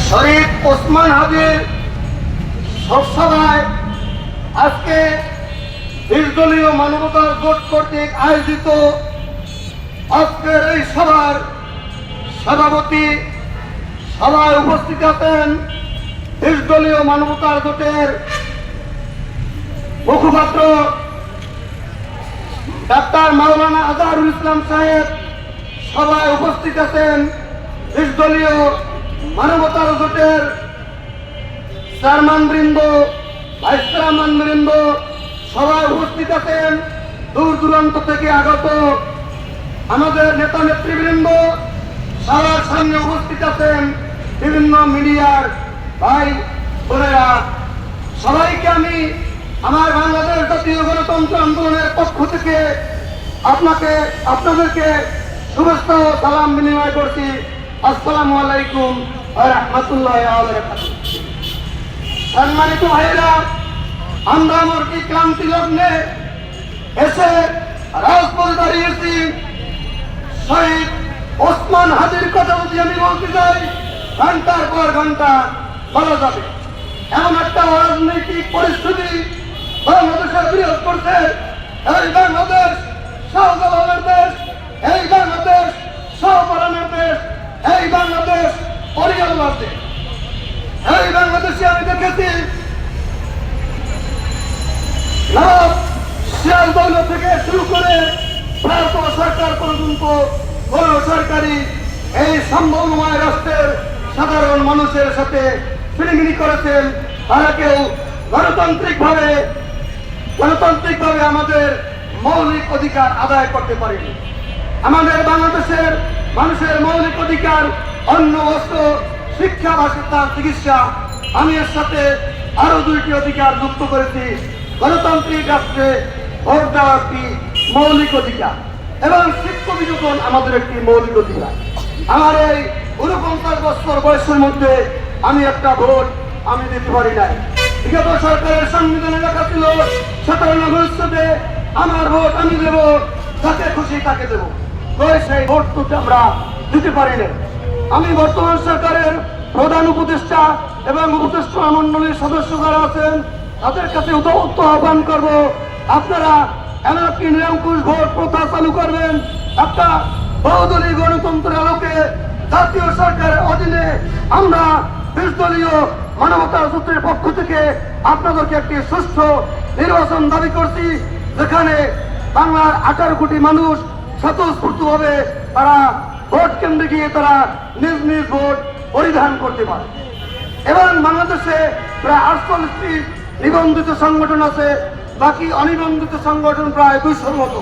শরীফ ওসমান হাদির সভায় আজকে নির্দলীয় মানবতার জোট কর্তৃক আয়োজিত আজকের এই সভার সভাপতি সভায় উপস্থিত আছেন নির্দলীয় মানবতার জোটের মুখপাত্র ডাক্তার মাওলানা আজহারুল ইসলাম সাহেব। সভায় উপস্থিত আছেন নির্দলীয় মানবতার জোটের চেয়ারম্যান বৃন্দ, ভাইস চেয়ারম্যান বৃন্দ। সভায় উপস্থিত আছেন দূর দূরান্ত থেকে আগত আমাদের নেতা নেতৃবৃন্দ। সবার সামনে উপস্থিত আছেন বিভিন্ন মিডিয়ার ভাই বোনেরা। সবাইকে আমি আমার বাংলাদেশ জাতীয় গণতন্ত্র আন্দোলনের পক্ষ থেকে আপনাদেরকে শুভেচ্ছা ও সালাম বিনিময় করছি। আসসালামু আলাইকুম ওয়া রাহমাতুল্লাহি ওয়া বারাকাতুহু। সম্মানিত ভাইরা, আমরা মূর্তি ক্লান্তি লগ্নে এসে রাজপথে দাঁড়িয়েছি। শহীদ ওসমান হাদির কথা যদি আমি বলতে যাই, ঘন্টার পর ঘন্টা বলা যাবে। এমন একটা রাজনৈতিক পরিস্থিতি বাংলাদেশের বিরোধ করছে। এই বাংলাদেশ শাহজালালের দেশ, এই বাংলাদেশ শাহপরানের দেশ, এই বাংলাদেশ পরিয়াল্লার দেশ। এই বাংলাদেশে আমি দেখেছি শিয়ালদৌল থেকে শুরু করে ভারত সরকার পর্যন্ত কোন সরকারি এই সম্ভাবনাময় রাষ্ট্রের সাধারণ মানুষের সাথে ফিরিমিনি করেছেন। তারা কেউ গণতান্ত্রিকভাবে আমাদের মৌলিক অধিকার আদায় করতে পারেনি। আমাদের বাংলাদেশের মানুষের মৌলিক অধিকার অন্ন, বস্ত্র, শিক্ষা, বাসস্থান, চিকিৎসা, আমি এর সাথে আরো দুইটি অধিকার যুক্ত করেছি। গণতান্ত্রিক রাষ্ট্রে ভোট দেওয়া একটি মৌলিক অধিকার এবং শিক্ষা বিনোদন আমাদের একটি মৌলিক অধিকার। আমার এই 49 বছর বয়সের মধ্যে আমি একটা ভোট আমি দিতে পারি নাই। বিগত সরকারের সংবিধানে লেখা ছিল 17 আগস্টে আমার ভোট আমি দেব, যাকে খুশি তাকে দেব। সেই ভোট তো আমরা দিতে পারি না। আমি বর্তমান সরকারের প্রধান উপদেষ্টা এবং উপদেষ্টা মন্ডলীর সদস্য যারা আছেন তাদের কাছে উদাত্ত আহ্বান করব, আপনারা এমন একটি নিরঙ্কুশ ভোট প্রথা চালু করবেন। একটা বহুদলীয় গণতন্ত্রের আলোকে জাতীয় সরকারের অধীনে আমরা নির্দলীয় মানবতার জোটের পক্ষ থেকে আপনাদেরকে একটি সুষ্ঠু নির্বাচন দাবি করছি, যেখানে বাংলার 18 কোটি মানুষ স্বতঃস্ফূর্তভাবে তারা ভোট কেন্দ্রে গিয়ে তারা নিজ নিজ ভোট পরিধান করতে পারে। এবং বাংলাদেশে প্রায় 48টি নিবন্ধিত সংগঠন আছে, বাকি অনিবন্ধিত সংগঠন প্রায় 200-র মতো।